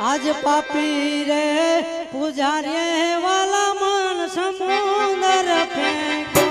आज पापी रे पुजारी वाला मन समुंदर फेंको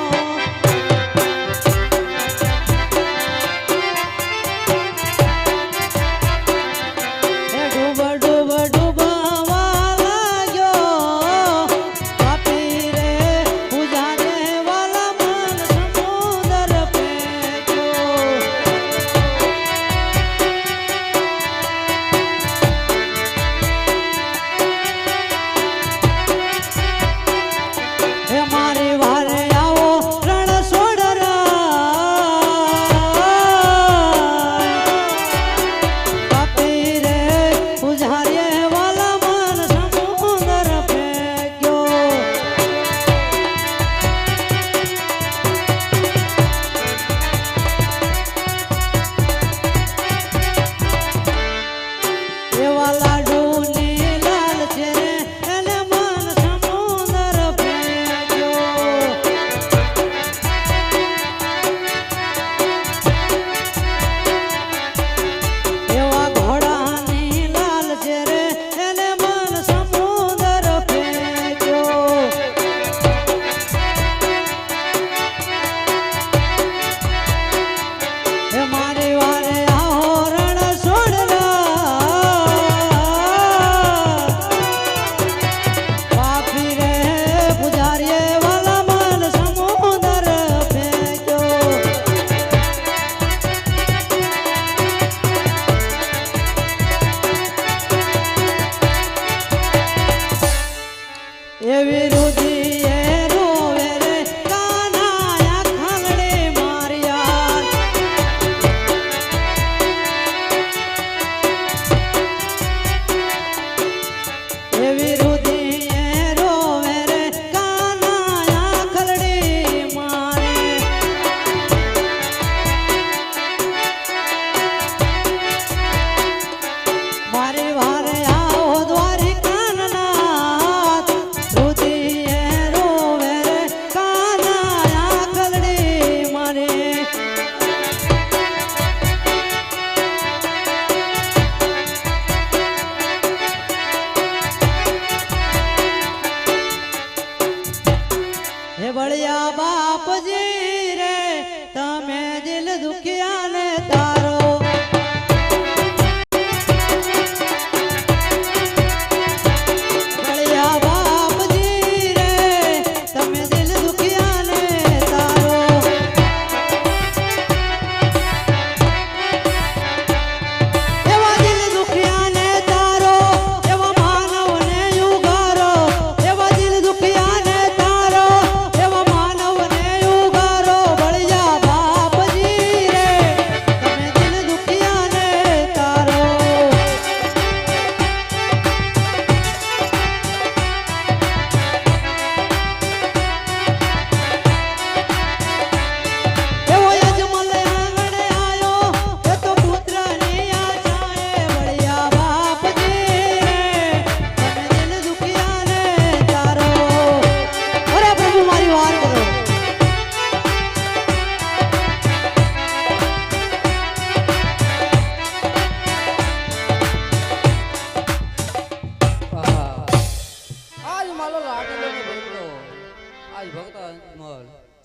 बड़िया बाप जी रे तमे दिल दुखिया ने तारो बड़िया बाप जी रे तमे दिल दुखिया ने तारो एवा दिल दुखिया ने तारो एवा मानव ने युगारो एवा दिल दुखिया ने तारो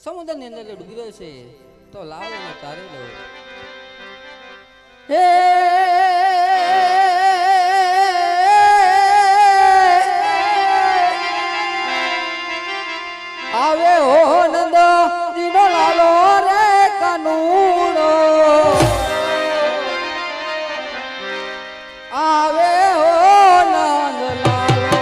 समुद्र ने अंदर डूबी रहे से तो लाव ने तारे लो आवे हो नंद दीनो लालो रे कानूनो आवे हो नंद लालो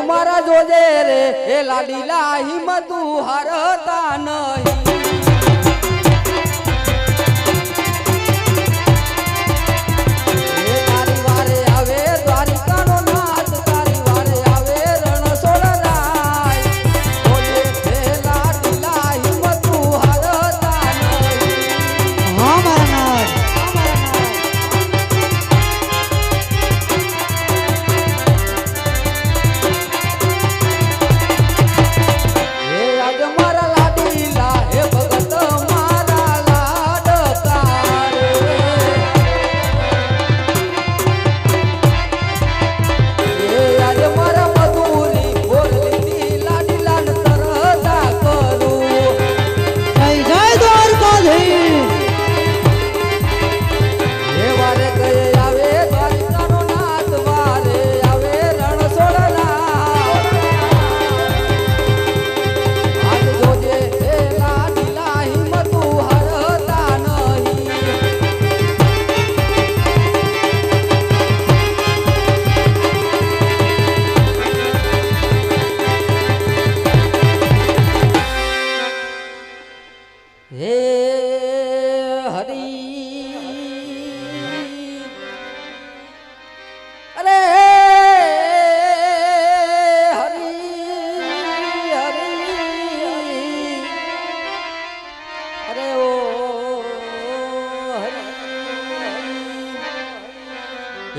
મારા જોજે રે એ લાડીલા હિંમત હારતા નહીં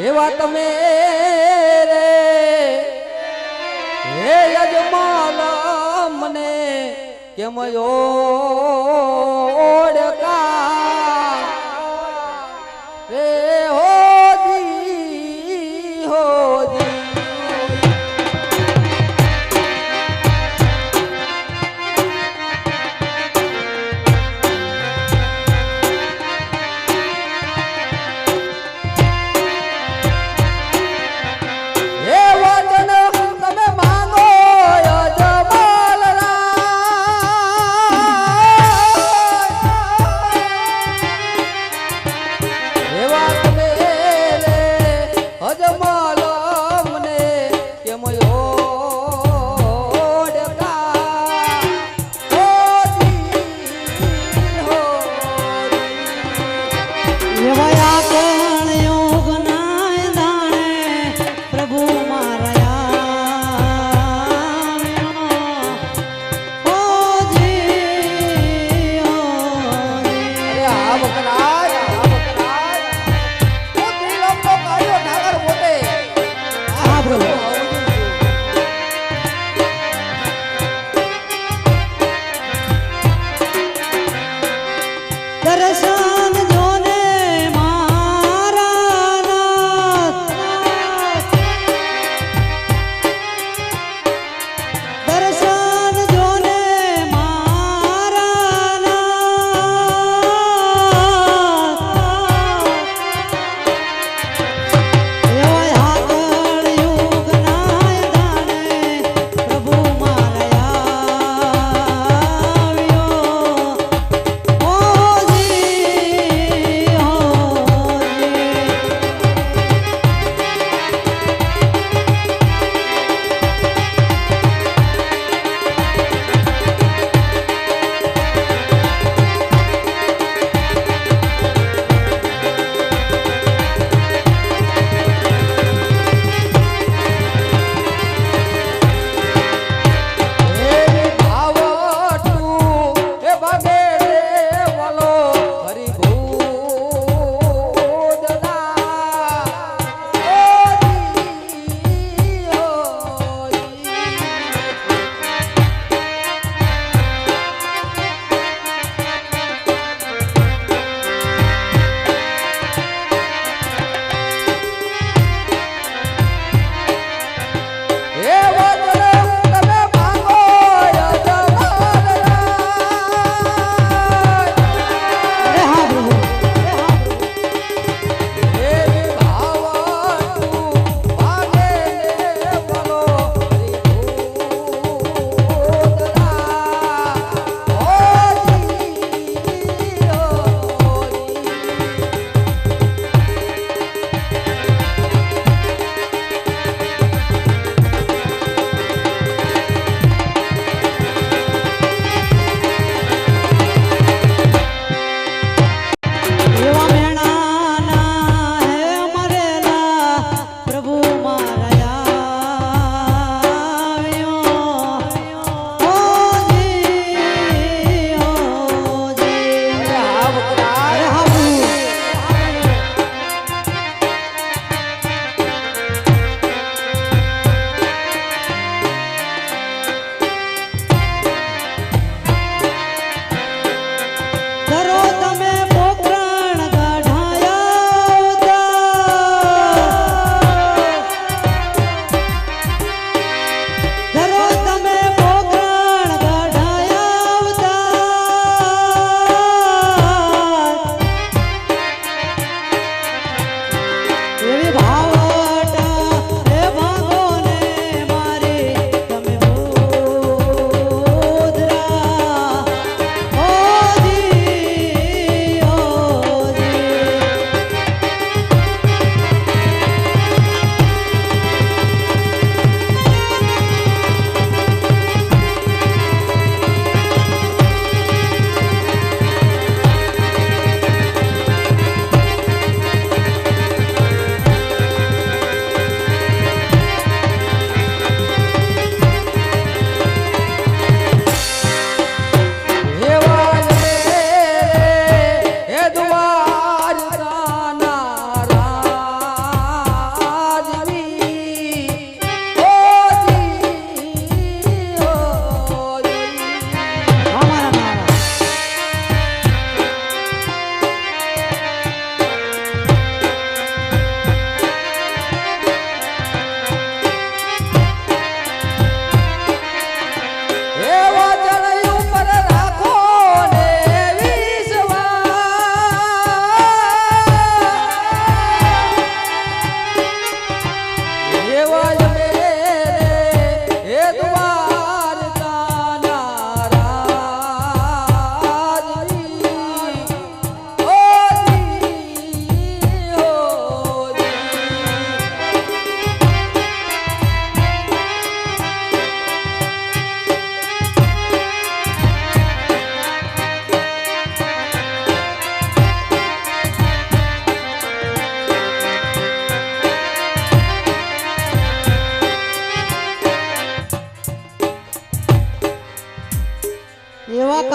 એવા તમે રે હે યજમાન મને કેમ ઓળખા રે હોજી હોજી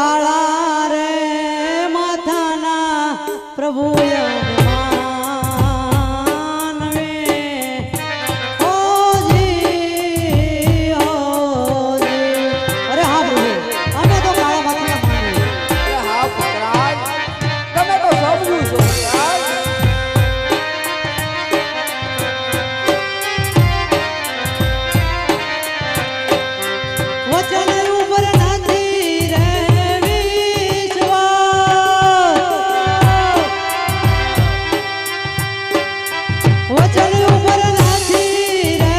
કાળા રે માથાના પ્રભુ માનવે ઓજી ઓજી અરે હા પ્રભુ અમે તો કાળા માથાના માનવી અરે હા પુત્રાજ તમે તો સમજુ છો પુત્રાજ વચન ઉપર નથી રે વિશ્વાસ વચન ઉપર નથી રે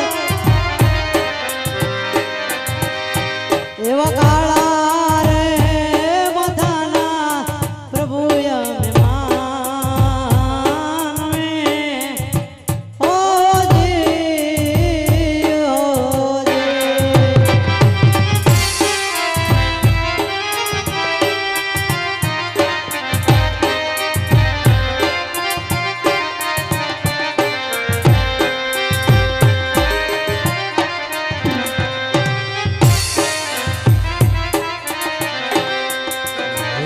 વિશ્વાસ એવા કાળા રે માથાના પ્રભુ અમે માનવે ઓજી ઓજી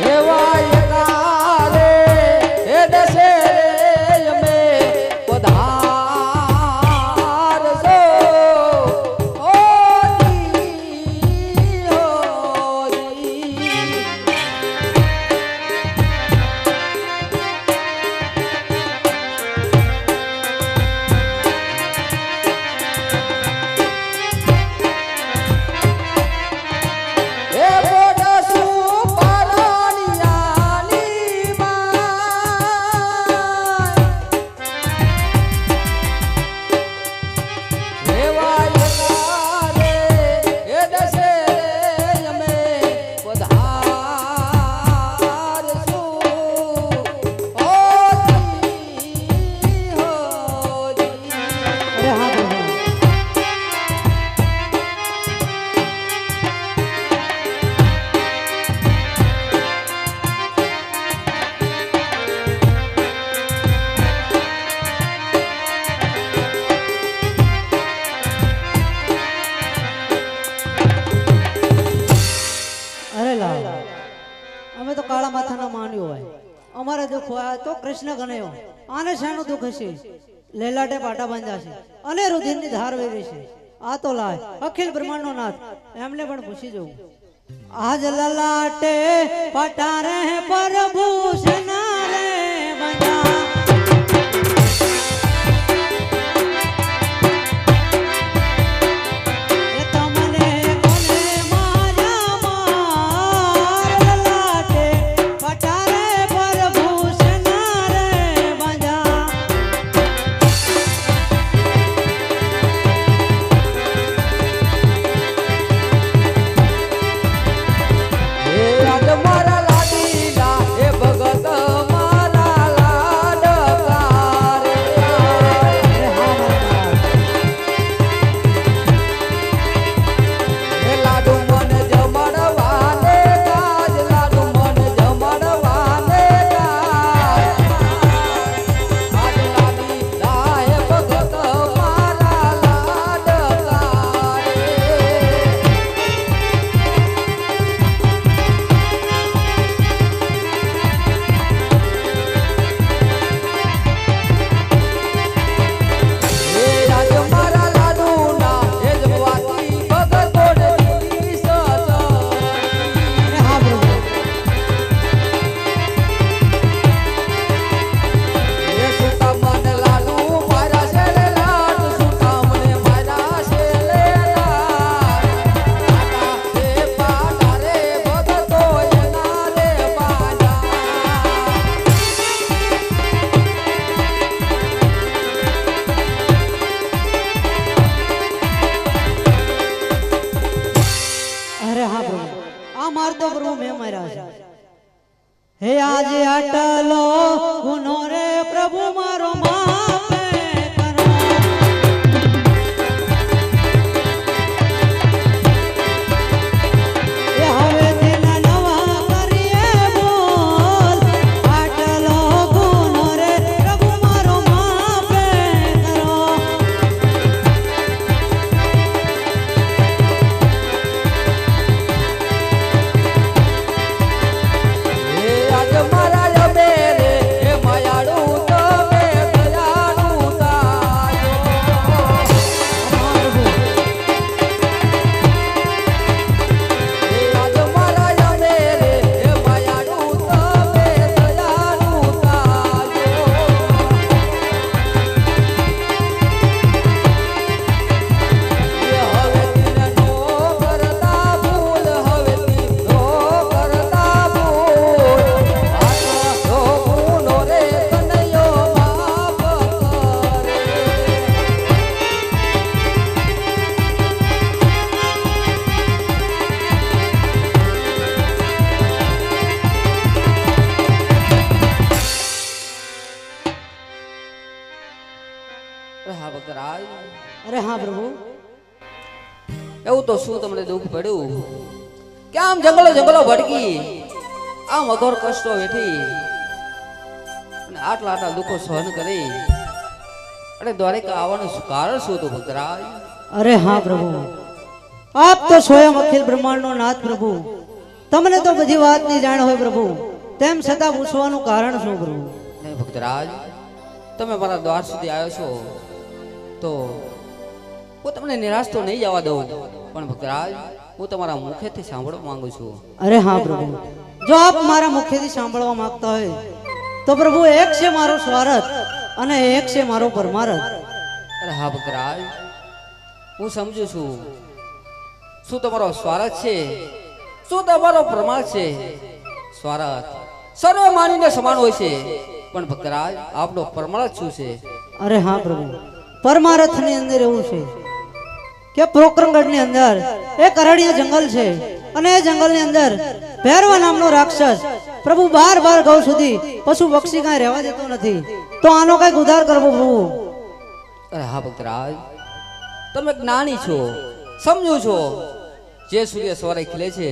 એવા એકારે એ દશે અમે પધારશો ઓજી ઓજી એ બોડસુ પરણિયાની માં એવા એકારે એ દશે અમે પધારશું ઓજી ઓજી અરે હા પ્રભુ અરે લાલ અમે તો કાળા માથાના માન્યો હોય અમારે દુઃખ હોય તો કૃષ્ણ ગણ્યો આને શાનું દુઃખ હશે લેલાટે પાટા બાંધ્યા છે અને રુધિરની ધાર વહી છે આ તો લાય અખિલ બ્રહ્માંડનો નાથ એમને પણ પૂછી જવું આજ લલાટે પાટા રે પરભૂષણ રે બંધા એ તમને કોને માર્યા માર લલાટે પાટા રે પરભૂષણ રે બંધા એ આજ મારા લાડીલા એ ભગત મારા લાડકા રે અરે હા મારા એ લાડુ મને જમણવાને ગાજ લાડુ મને જમણવાને ગાજ આજ લાડીલા એ ભગત મારા લાડકા રે એ આજ મારા લાડુના એ જમવાથી ભગતોને દીધી સતરી. અરે હા પ્રભુ એ સુતા મને લાડુ મારા શેલે લાડ સુતા મને મારા શેલે લાડ પાટા રે પાટા રે ભગતો એના રે પાટા અરે હા પ્રભુ આ મારતો પ્રભુ મેં માર્યા છે હે આજે અટલો ગુનો રે પ્રભુ મારો માપે કરો એ હવે તેના નવા કરીએ બોલ આટલો ગુનો રે પ્રભુ મારો માપે કરો એવું તો શું તમને દુઃખ પડ્યું કે આમ જંગલો જંગલો ભટકી આમ અઘોર કષ્ટો વેઠી અને આટલા આટલા દુઃખો સહન કરી અને દ્વારિકા આવવાનું કારણ શું હતું ભક્તરાજ? અરે હા પ્રભુ, આપ તો સ્વયં અખિલ બ્રહ્માંડનો નાથ પ્રભુ, તમને તો બધી વાતની જાણ હોય પ્રભુ, તેમ છતાં પૂછવાનું કારણ શું પ્રભુ? નહીં ભક્તરાજ, તમે મારા દ્વાર સુધી આવ્યો છો તો હું તમને નિરાશ તો નહીં જવા દઉં, પણ ભક્તરાજ હું તમારા મુખેથી સાંભળવા માંગુ છું. અરે હા પ્રભુ, જો આપ મારા મુખેથી સાંભળવા માંગતા હોય તો પ્રભુ એક છે મારો સ્વાર્થ અને એક છે મારો પરમારથ. અરે હા ભક્તરાજ, હું સમજુ છું. શું તમારો સ્વાર્થ છે, શું તમારો પરમાર્થ છે? સ્વાર્થ સર્વ માનીને સમાન હોય છે, પણ ભક્તરાજ આપનો પરમાર્થ શું છે? અરે હા પ્રભુ, પરમારથની અંદર એવું છે કે પ્રોકરણગઢની અંદર એક અરણ્ય જંગલ છે અને એ જંગલની અંદર ભૈરવા નામનો રાક્ષસ પ્રભુ બાર ગૌ સુધી પશુ પક્ષી કાંઈ રહેવા દેતો નથી, તો આનો કઈક ઉદ્ધાર કરવો પ્રભુ. અરે હા ભક્તરાજ, તમે જ્ઞાની છો, સમજો છો. જે સૂર્ય સવારે ખીલે છે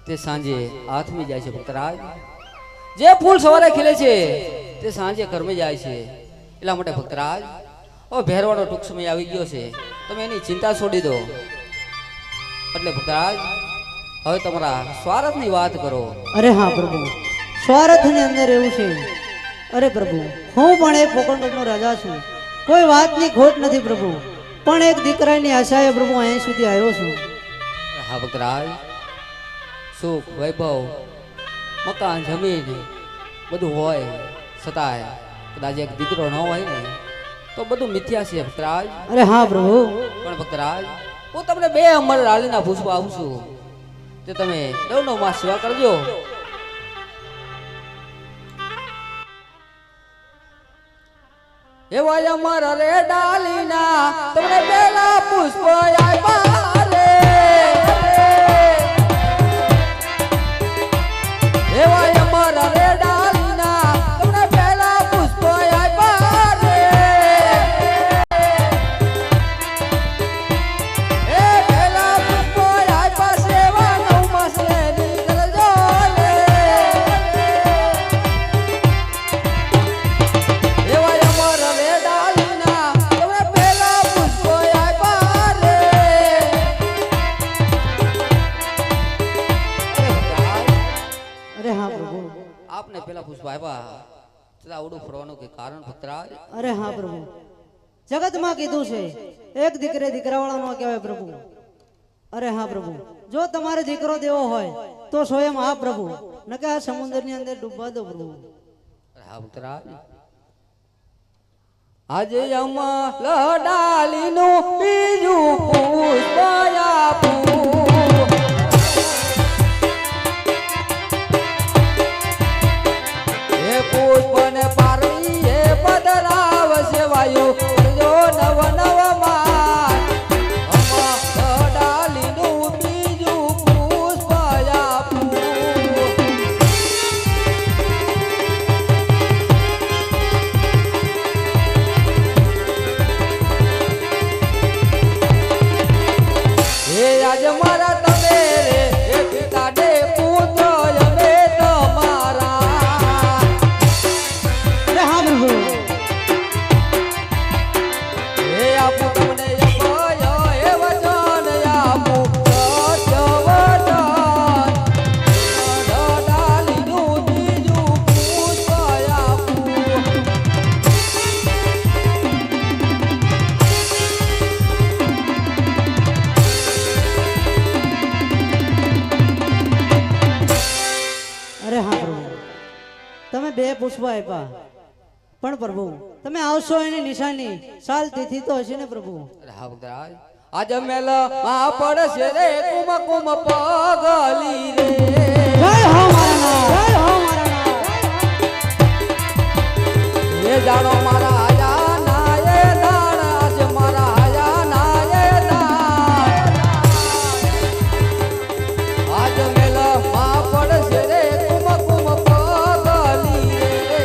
તે સાંજે હાથમી જાય છે ભક્તરાજ. જે ફૂલ સવારે ખીલે છે તે સાંજે કર્મે જાય છે. એટલા માટે ભક્તરાજ હવે ભેરવાનો ટૂંક સમય આવી ગયો છે, તમે એની ચિંતા છોડી દો. એટલે ભક્તરાજ હવે તમારા સ્વાર્થની વાત કરો. અરે હા પ્રભુ, સ્વાર્થની અંદર એવું છે. અરે પ્રભુ, હું પણ એક પોકણગઢનો રાજા છું, કોઈ વાતની ખોટ નથી પ્રભુ, પણ એક દીકરાની આશાએ પ્રભુ અહીં સુધી આવ્યો છું. હા ભક્તરાજ, સુખ વૈભવ મકાન જમીન બધું હોય છતાંય કદાચ એક દીકરો ન હોય ને તો બધું મિથ્યા છે ભક્તરાજ. અરે હા પ્રભુ, પણ ભક્તરાજ હું તમને 2 અમર લાલીના પુષ્પ આપું છું, તે તમે 9 માસ સેવા કરજો. એવા અમર રે ડાલીના તમને પેલા પુષ્પ આપ્યા રે. એવા અમર રે ડાલીના તમને પેલા પુષ્પ આપ્યા રે. એ પેલા પુષ્પ આપ્યા સેવા 9 માસ રે નીકળજો રે. એવા અમર રે ડાલીના તમને પેલા પુષ્પ આપ્યા રે. અરે હા પ્રભુ, આપને પેલા પુષ્પ આપ્યા છતાં આવડું ફરવાનું કે કારણ ભક્તરાજ? અરે હા પ્રભુ, જગતમાં કીધું છે એક દીકરે દીકરાવાળા નો કહેવાય પ્રભુ. અરે હા પ્રભુ, જો તમારે દીકરો દેવો હોય તો સ્વયં આ પ્રભુ, નકે આ સમુદ્રની અંદર ડૂબવા દો પ્રભુ. હા ભક્તરાજ, આજે અમલ ડાલીનું બીજું પુષ્પ આપું. એ પુષ્પને પારવી એ પધરાવ સેવાયો કરજો નવ નવ માન. અમલ ડાલીનું બીજું પુષ્પ આપું. હે આજ મારા તમે રે હે પિતા દે પુત્ર અમે તમારા. અરે હા પ્રભુ, હે આપું તમને અભય હે વચન આપું સત્ય વચન. ડાલીનું બીજું પુષ્પ આપું. અરે હા પ્રભુ, તમે 2 પુષ્પ આપ્યા, પણ પ્રભુ તમે આવશો એની નિશાની સાલ તિથિ તો હશે ને પ્રભુ? અરે હા ભક્તરાજ, આજ મેલ માં પડશે રે કુમ કુમ પગલી રે. જય હો મારા નાથ, જય હો મારા નાથ. એ જાણો મારા આયા ના એ દાણ આજે મારા આયા ના એ દાણ. આજ મેલ માં પડશે રે કુમ કુમ પગલી રે.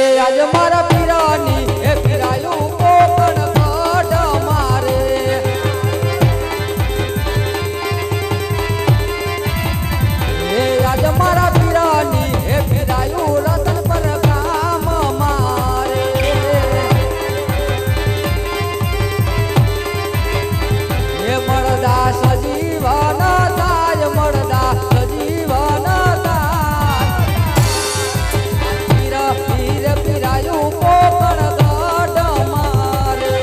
આજ મારા પીરાની એ પીરાયું કોકણ કાઢ મારે એ આજ મારા પીરાની એ પીરાયું રતન પર કામ મારે એ મળદા સજીવન થાય મળદા સજીવન થાય પીરા પીર પીરાયું કોકણ કાઢ મારે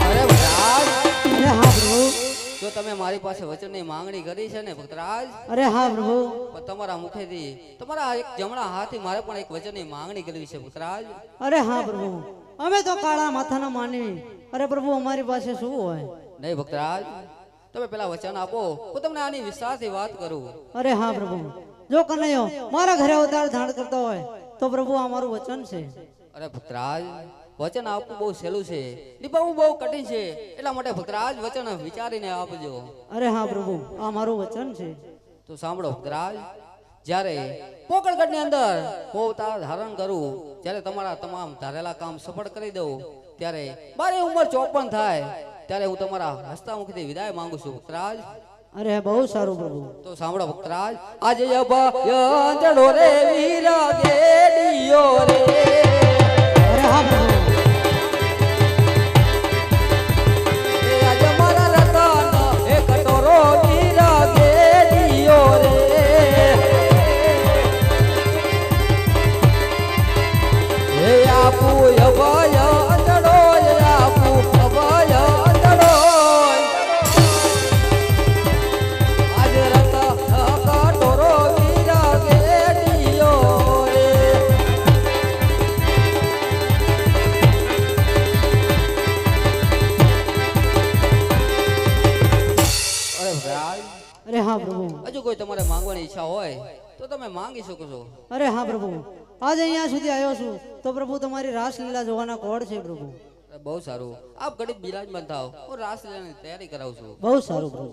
અરે ભક્તરાજ અરે હા પ્રભુ જો તમે મારી પાસે વચનની માંગણી કરી છે ને ભક્તરાજ અરે હા પ્રભુ પણ તમારા મુખેથી તમારા એક જમણા હાથથી મારે પણ એક વચનની માંગણી કરવી છે ભક્તરાજ અરે હા પ્રભુ અમે તો કાળા માથાના માનવી અરે પ્રભુ અમારી પાસે શું હોય નહીં ભક્તરાજ તમે પેલા વચન આપો હું તમને આની વિસ્તારથી વાત કરું અરે હા પ્રભુ જો કનૈયો મારા ઘરે અવતાર ધારણ કરતો હોય તો પ્રભુ આ મારું વચન છે અરે ભક્તરાજ વચન આપવું બહુ સહેલું છે નિભાવવું બહુ કઠિન છે એટલા માટે ભક્તરાજ વચન વિચારીને આપજો અરે હા પ્રભુ આ મારું વચન છે તો સાંભળો ભક્તરાજ જ્યારે પોકળગઢની અંદર હું અવતાર ધારણ કરું જ્યારે તમારા તમામ ધારેલા કામ સફળ કરી દઉં ત્યારે મારી ઉંમર 54 થાય ત્યારે હું તમારા હસ્તા મુખથી વિદાય માંગુ છું ભક્તરાજ અરે બહુ સારું પ્રભુ તો સાંભળો ભક્તરાજ આજે અભયંજળો રે વીર ગેડીયો રે અરે હા પ્રભુ એ આજે મારા રતન એ કટોરો વીર ગેડીયો રે એ આપું અભયંજળો એ આપું અભયંજળો આજે રતન કટોરો વીર ગેડીયો રે અરે ભગવાન અરે હા પ્રભુ હજુ કોઈ તમારે માંગવાની ઈચ્છા હોય તો તમે માંગી શકો છો અરે હા પ્રભુ આજે અહીંયા સુધી આવ્યો છું તો પ્રભુ તમારી રાસલીલા જોવાના કોડ છે પ્રભુ બહુ સારું આપ ઘડી બિરાજમાન થાવ હું રાસલીલાની તૈયારી કરાવું છું બહુ સારું પ્રભુ